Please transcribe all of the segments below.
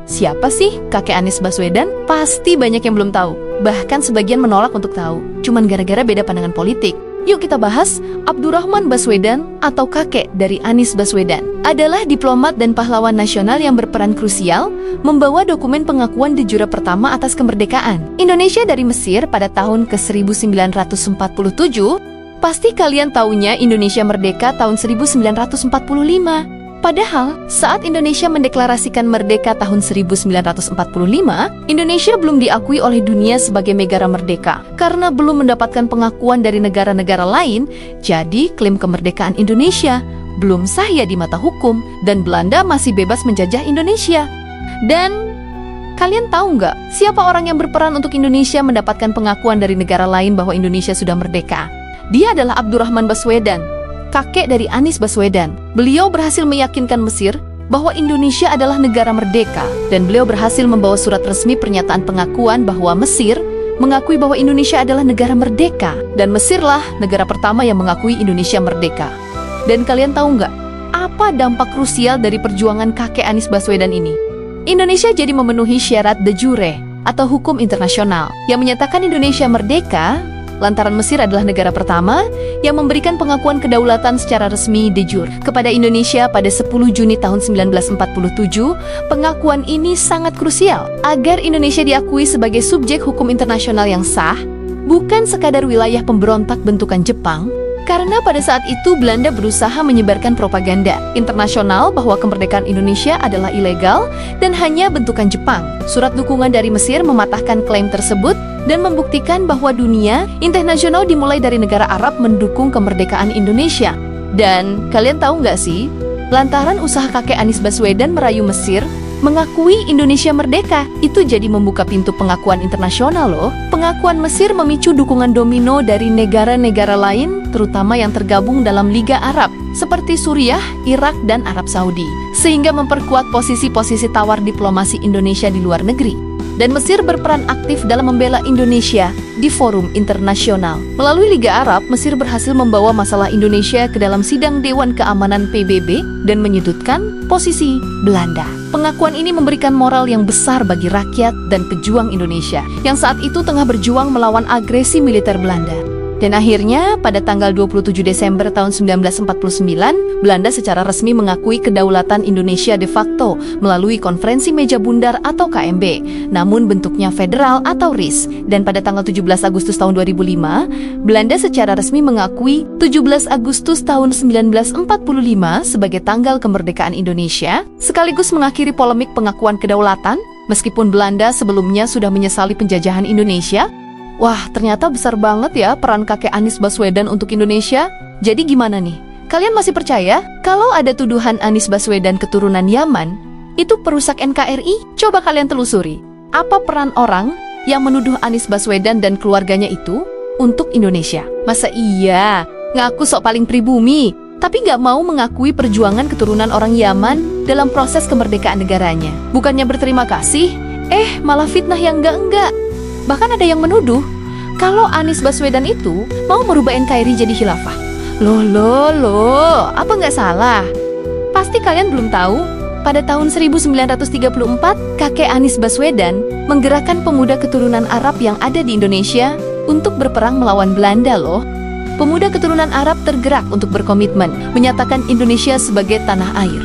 Siapa sih kakek Anies Baswedan? Pasti banyak yang belum tahu. Bahkan sebagian menolak untuk tahu. Cuman gara-gara beda pandangan politik. Yuk kita bahas. Abdurrahman Baswedan atau kakek dari Anies Baswedan adalah diplomat dan pahlawan nasional yang berperan krusial membawa dokumen pengakuan de jure pertama atas kemerdekaan Indonesia dari Mesir pada tahun ke-1947. Pasti kalian taunya Indonesia merdeka tahun 1945. Padahal, saat Indonesia mendeklarasikan merdeka tahun 1945, Indonesia belum diakui oleh dunia sebagai negara merdeka. Karena belum mendapatkan pengakuan dari negara-negara lain, jadi klaim kemerdekaan Indonesia belum sah ya di mata hukum, dan Belanda masih bebas menjajah Indonesia. Dan kalian tahu nggak, siapa orang yang berperan untuk Indonesia mendapatkan pengakuan dari negara lain bahwa Indonesia sudah merdeka? Dia adalah Abdurrahman Baswedan, kakek dari Anies Baswedan. Beliau berhasil meyakinkan Mesir bahwa Indonesia adalah negara merdeka, dan beliau berhasil membawa surat resmi pernyataan pengakuan bahwa Mesir mengakui bahwa Indonesia adalah negara merdeka, dan Mesirlah negara pertama yang mengakui Indonesia merdeka. Dan kalian tahu nggak, apa dampak krusial dari perjuangan kakek Anies Baswedan ini? Indonesia jadi memenuhi syarat de jure atau hukum internasional yang menyatakan Indonesia merdeka lantaran Mesir adalah negara pertama yang memberikan pengakuan kedaulatan secara resmi de jure kepada Indonesia pada 10 Juni tahun 1947. Pengakuan ini sangat krusial agar Indonesia diakui sebagai subjek hukum internasional yang sah, bukan sekadar wilayah pemberontak bentukan Jepang. Karena pada saat itu Belanda berusaha menyebarkan propaganda internasional bahwa kemerdekaan Indonesia adalah ilegal dan hanya bentukan Jepang. Surat dukungan dari Mesir mematahkan klaim tersebut dan membuktikan bahwa dunia internasional dimulai dari negara Arab mendukung kemerdekaan Indonesia. Dan kalian tahu nggak sih, lantaran usaha kakek Anies Baswedan merayu Mesir mengakui Indonesia merdeka, itu jadi membuka pintu pengakuan internasional loh. Pengakuan Mesir memicu dukungan domino dari negara-negara lain, terutama yang tergabung dalam Liga Arab, seperti Suriah, Irak, dan Arab Saudi, sehingga memperkuat posisi-posisi tawar diplomasi Indonesia di luar negeri. Dan Mesir berperan aktif dalam membela Indonesia di forum internasional. Melalui Liga Arab, Mesir berhasil membawa masalah Indonesia ke dalam sidang Dewan Keamanan PBB dan menyudutkan posisi Belanda. Pengakuan ini memberikan moral yang besar bagi rakyat dan pejuang Indonesia yang saat itu tengah berjuang melawan agresi militer Belanda. Dan akhirnya pada tanggal 27 Desember tahun 1949, Belanda secara resmi mengakui kedaulatan Indonesia de facto melalui Konferensi Meja Bundar atau KMB, namun bentuknya federal atau RIS. Dan pada tanggal 17 Agustus tahun 2005, Belanda secara resmi mengakui 17 Agustus tahun 1945 sebagai tanggal kemerdekaan Indonesia, sekaligus mengakhiri polemik pengakuan kedaulatan, meskipun Belanda sebelumnya sudah menyesali penjajahan Indonesia. Wah, ternyata besar banget ya peran kakek Anies Baswedan untuk Indonesia. Jadi gimana nih? Kalian masih percaya kalau ada tuduhan Anies Baswedan keturunan Yaman itu perusak NKRI? Coba kalian telusuri. Apa peran orang yang menuduh Anies Baswedan dan keluarganya itu untuk Indonesia? Masa iya ngaku sok paling pribumi, tapi nggak mau mengakui perjuangan keturunan orang Yaman dalam proses kemerdekaan negaranya? Bukannya berterima kasih, malah fitnah yang enggak. Bahkan ada yang menuduh kalau Anies Baswedan itu mau merubah NKRI jadi khilafah. Loh, apa nggak salah? Pasti kalian belum tahu, pada tahun 1934, kakek Anies Baswedan menggerakkan pemuda keturunan Arab yang ada di Indonesia untuk berperang melawan Belanda loh. Pemuda keturunan Arab tergerak untuk berkomitmen menyatakan Indonesia sebagai tanah air.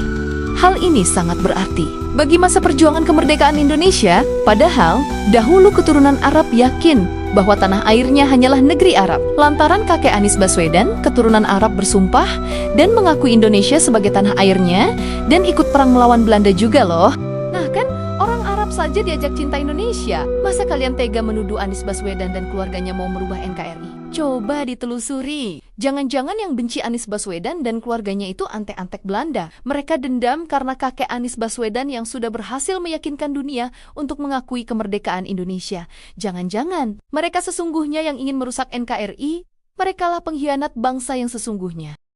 Hal ini sangat berarti bagi masa perjuangan kemerdekaan Indonesia, padahal dahulu keturunan Arab yakin bahwa tanah airnya hanyalah negeri Arab. Lantaran kakek Anies Baswedan, keturunan Arab, bersumpah dan mengakui Indonesia sebagai tanah airnya dan ikut perang melawan Belanda juga loh. Nah kan, orang Arab saja diajak cinta Indonesia. Masa kalian tega menuduh Anies Baswedan dan keluarganya mau merubah NKRI? Coba ditelusuri. Jangan-jangan yang benci Anies Baswedan dan keluarganya itu antek-antek Belanda. Mereka dendam karena kakek Anies Baswedan yang sudah berhasil meyakinkan dunia untuk mengakui kemerdekaan Indonesia. Jangan-jangan mereka sesungguhnya yang ingin merusak NKRI, merekalah pengkhianat bangsa yang sesungguhnya.